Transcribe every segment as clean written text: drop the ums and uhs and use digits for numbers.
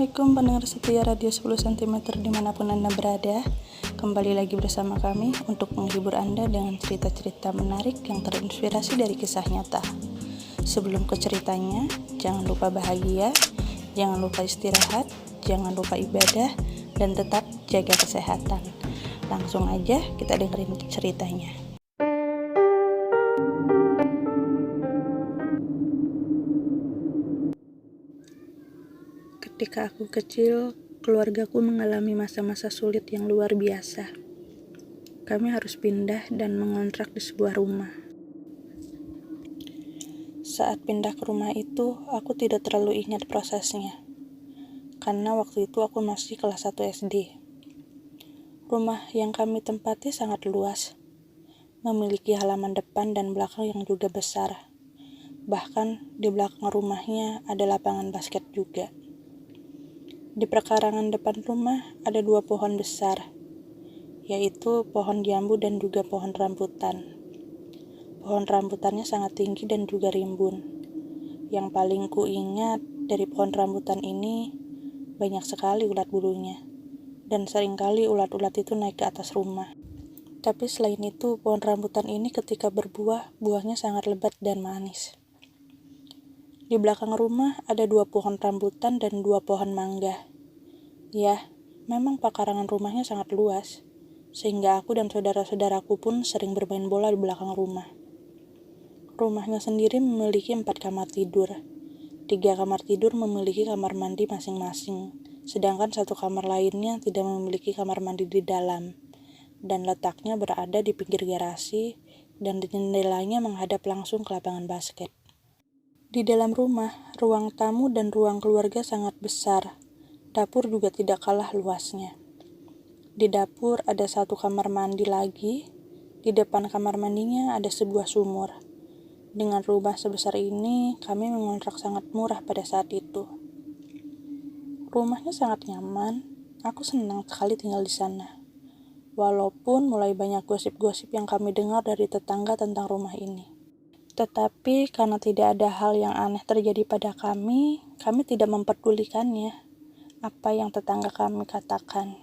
Assalamualaikum pendengar setia Radio 10 cm dimanapun Anda berada. Kembali lagi bersama kami untuk menghibur Anda dengan cerita-cerita menarik yang terinspirasi dari kisah nyata. Sebelum ke ceritanya, jangan lupa bahagia, jangan lupa istirahat, jangan lupa ibadah, dan tetap jaga kesehatan. Langsung aja kita dengerin ceritanya. Ketika aku kecil, keluargaku mengalami masa-masa sulit yang luar biasa. Kami harus pindah dan mengontrak di sebuah rumah. Saat pindah ke rumah itu, aku tidak terlalu ingat prosesnya. Karena waktu itu aku masih kelas 1 SD. Rumah yang kami tempati sangat luas. Memiliki halaman depan dan belakang yang juga besar. Bahkan di belakang rumahnya ada lapangan basket juga. Di perkarangan depan rumah ada 2 pohon besar, yaitu pohon jambu dan juga pohon rambutan. Pohon rambutannya sangat tinggi dan juga rimbun. Yang paling ku ingat dari pohon rambutan ini, banyak sekali ulat bulunya. Dan seringkali ulat-ulat itu naik ke atas rumah. Tapi selain itu, pohon rambutan ini ketika berbuah, buahnya sangat lebat dan manis. Di belakang rumah ada 2 pohon rambutan dan 2 pohon mangga. Ya, memang pekarangan rumahnya sangat luas, sehingga aku dan saudara-saudaraku pun sering bermain bola di belakang rumah. Rumahnya sendiri memiliki 4 kamar tidur. 3 kamar tidur memiliki kamar mandi masing-masing, sedangkan 1 kamar lainnya tidak memiliki kamar mandi di dalam, dan letaknya berada di pinggir garasi, dan jendelanya menghadap langsung ke lapangan basket. Di dalam rumah, ruang tamu dan ruang keluarga sangat besar. Dapur juga tidak kalah luasnya. Di dapur ada 1 kamar mandi lagi. Di depan kamar mandinya ada sebuah sumur. Dengan rumah sebesar ini, kami mengontrak sangat murah pada saat itu. Rumahnya sangat nyaman. Aku senang sekali tinggal di sana. Walaupun mulai banyak gosip-gosip yang kami dengar dari tetangga tentang rumah ini. Tetapi karena tidak ada hal yang aneh terjadi pada kami tidak memperdulikannya apa yang tetangga kami katakan.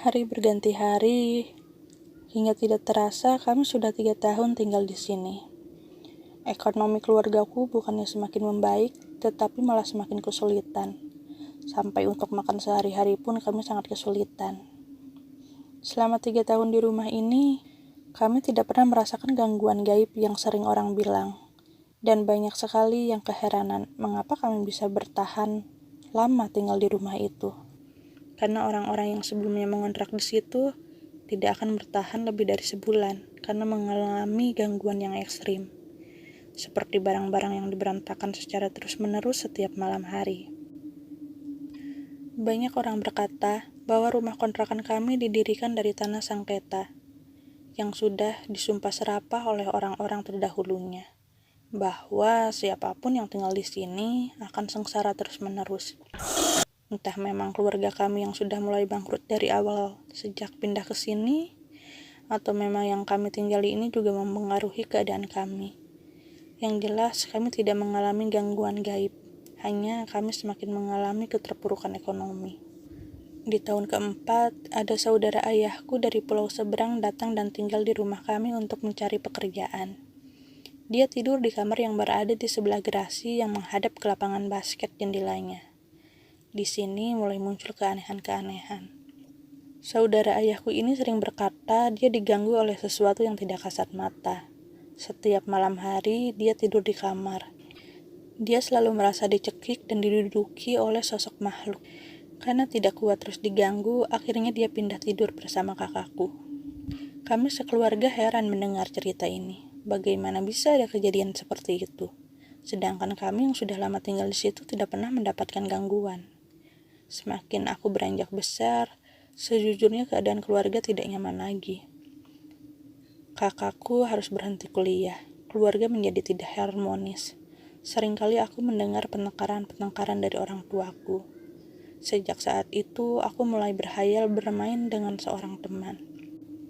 Hari berganti hari, hingga tidak terasa kami sudah 3 tahun tinggal di sini. Ekonomi keluargaku bukannya semakin membaik, tetapi malah semakin kesulitan. Sampai untuk makan sehari-hari pun kami sangat kesulitan. Selama 3 tahun di rumah ini, kami tidak pernah merasakan gangguan gaib yang sering orang bilang. Dan banyak sekali yang keheranan mengapa kami bisa bertahan lama tinggal di rumah itu. Karena orang-orang yang sebelumnya mengontrak di situ tidak akan bertahan lebih dari sebulan karena mengalami gangguan yang ekstrim. Seperti barang-barang yang diberantakan secara terus-menerus setiap malam hari. Banyak orang berkata bahwa rumah kontrakan kami didirikan dari tanah sengketa yang sudah disumpah serapah oleh orang-orang terdahulunya. Bahwa siapapun yang tinggal di sini akan sengsara terus-menerus. Entah memang keluarga kami yang sudah mulai bangkrut dari awal sejak pindah ke sini, atau memang yang kami tinggali ini juga mempengaruhi keadaan kami. Yang jelas, kami tidak mengalami gangguan gaib, hanya kami semakin mengalami keterpurukan ekonomi. Di tahun keempat, ada saudara ayahku dari pulau seberang datang dan tinggal di rumah kami untuk mencari pekerjaan. Dia tidur di kamar yang berada di sebelah garasi yang menghadap ke lapangan basket jendelanya. Di sini mulai muncul keanehan-keanehan. Saudara ayahku ini sering berkata dia diganggu oleh sesuatu yang tidak kasat mata. Setiap malam hari dia tidur di kamar. Dia selalu merasa dicekik dan diduduki oleh sosok makhluk. Karena tidak kuat terus diganggu, akhirnya dia pindah tidur bersama kakakku. Kami sekeluarga heran mendengar cerita ini. Bagaimana bisa ada kejadian seperti itu? Sedangkan kami yang sudah lama tinggal di situ tidak pernah mendapatkan gangguan. Semakin aku beranjak besar, sejujurnya keadaan keluarga tidak nyaman lagi. Kakakku harus berhenti kuliah. Keluarga menjadi tidak harmonis. Seringkali aku mendengar penengkaran-penengkaran dari orang tuaku. Sejak saat itu, aku mulai berhayal bermain dengan seorang teman.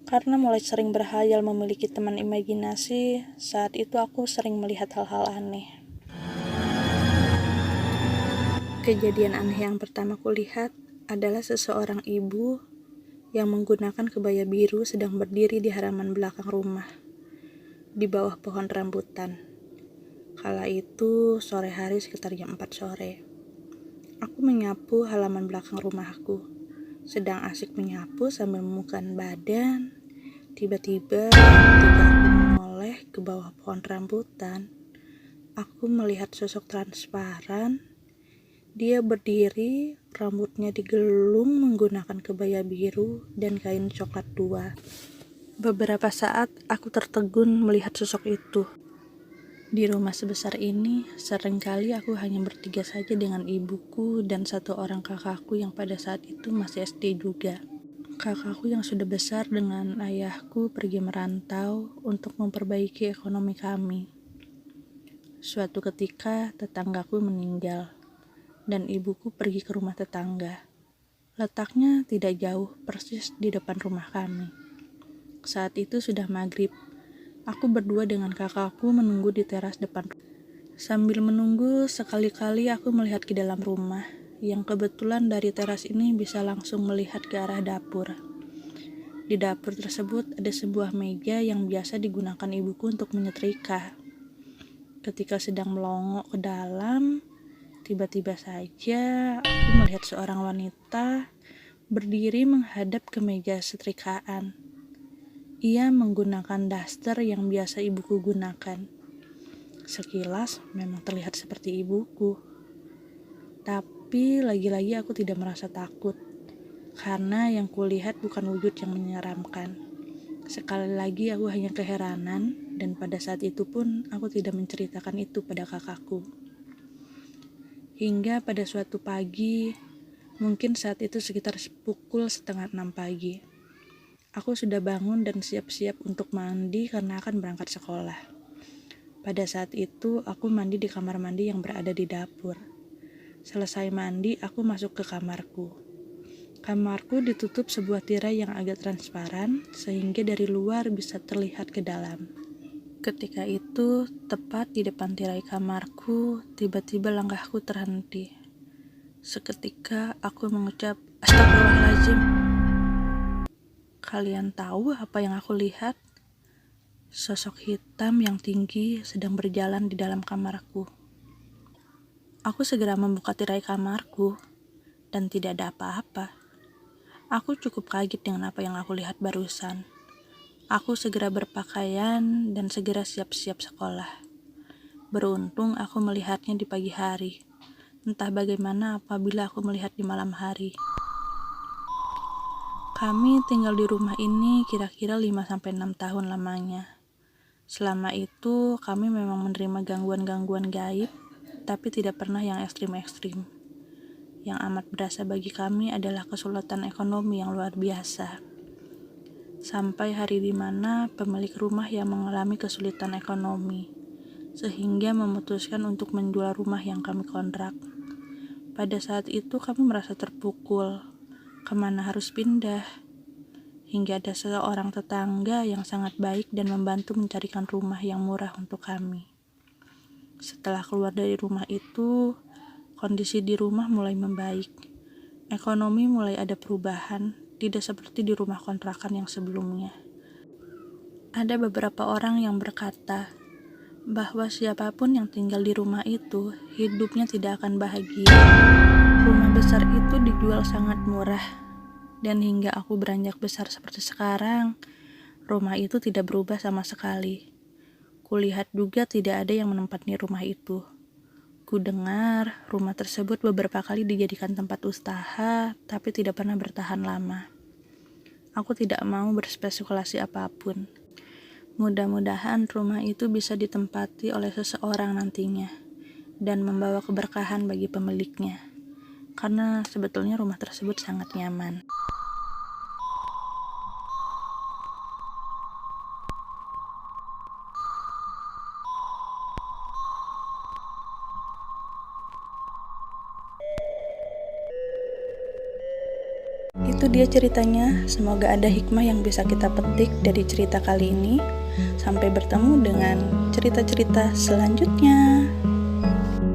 Karena mulai sering berhayal memiliki teman imajinasi, saat itu aku sering melihat hal-hal aneh. Kejadian aneh yang pertama kulihat adalah seseorang ibu yang menggunakan kebaya biru sedang berdiri di halaman belakang rumah, di bawah pohon rambutan. Kala itu sore hari sekitar jam 4 sore. Aku menyapu halaman belakang rumahku. Sedang asik menyapu sambil memukul badan. Tiba-tiba ketika aku menoleh ke bawah pohon rambutan, aku melihat sosok transparan. Dia berdiri, rambutnya digelung menggunakan kebaya biru dan kain coklat tua. Beberapa saat aku tertegun melihat sosok itu. Di rumah sebesar ini, seringkali aku hanya bertiga saja dengan ibuku dan satu orang kakakku yang pada saat itu masih SD juga. Kakakku yang sudah besar dengan ayahku pergi merantau untuk memperbaiki ekonomi kami. Suatu ketika, tetanggaku meninggal, dan ibuku pergi ke rumah tetangga. Letaknya tidak jauh, persis di depan rumah kami. Saat itu sudah maghrib. Aku berdua dengan kakakku menunggu di teras depan. Sambil menunggu, sekali-kali aku melihat ke dalam rumah, yang kebetulan dari teras ini bisa langsung melihat ke arah dapur. Di dapur tersebut ada sebuah meja yang biasa digunakan ibuku untuk menyetrika. Ketika sedang melongok ke dalam, tiba-tiba saja aku melihat seorang wanita berdiri menghadap ke meja setrikaan. Ia menggunakan daster yang biasa ibuku gunakan. Sekilas memang terlihat seperti ibuku. Tapi lagi-lagi aku tidak merasa takut, karena yang kulihat bukan wujud yang menyeramkan. Sekali lagi aku hanya keheranan, dan pada saat itu pun aku tidak menceritakan itu pada kakakku. Hingga pada suatu pagi, mungkin saat itu sekitar pukul 5:30 pagi. Aku sudah bangun dan siap-siap untuk mandi karena akan berangkat sekolah. Pada saat itu, aku mandi di kamar mandi yang berada di dapur. Selesai mandi, aku masuk ke kamarku. Kamarku ditutup sebuah tirai yang agak transparan, sehingga dari luar bisa terlihat ke dalam. Ketika itu, tepat di depan tirai kamarku, tiba-tiba langkahku terhenti. Seketika aku mengucap, "Astagfirullahaladzim." Kalian tahu apa yang aku lihat? Sosok hitam yang tinggi sedang berjalan di dalam kamarku. Aku segera membuka tirai kamarku, dan tidak ada apa-apa. Aku cukup kaget dengan apa yang aku lihat barusan. Aku segera berpakaian dan segera siap-siap sekolah. Beruntung aku melihatnya di pagi hari. Entah bagaimana apabila aku melihat di malam hari. Kami tinggal di rumah ini kira-kira 5-6 tahun lamanya. Selama itu kami memang menerima gangguan-gangguan gaib, tapi tidak pernah yang ekstrim-ekstrim. Yang amat berasa bagi kami adalah kesulitan ekonomi yang luar biasa. Sampai hari di mana pemilik rumah yang mengalami kesulitan ekonomi, sehingga memutuskan untuk menjual rumah yang kami kontrak. Pada saat itu kami merasa terpukul, kemana harus pindah, hingga ada seorang tetangga yang sangat baik dan membantu mencarikan rumah yang murah untuk kami. Setelah keluar dari rumah itu, kondisi di rumah mulai membaik. Ekonomi mulai ada perubahan, tidak seperti di rumah kontrakan yang sebelumnya. Ada beberapa orang yang berkata bahwa siapapun yang tinggal di rumah itu, hidupnya tidak akan bahagia. Rumah besar itu dijual sangat murah, dan hingga aku beranjak besar seperti sekarang, rumah itu tidak berubah sama sekali. Kulihat juga tidak ada yang menempati rumah itu. Kudengar rumah tersebut beberapa kali dijadikan tempat usaha, tapi tidak pernah bertahan lama. Aku tidak mau berspekulasi apapun. Mudah-mudahan rumah itu bisa ditempati oleh seseorang nantinya, dan membawa keberkahan bagi pemiliknya. Karena sebetulnya rumah tersebut sangat nyaman. Itu dia ceritanya. Semoga ada hikmah yang bisa kita petik dari cerita kali ini. Sampai bertemu dengan cerita-cerita selanjutnya.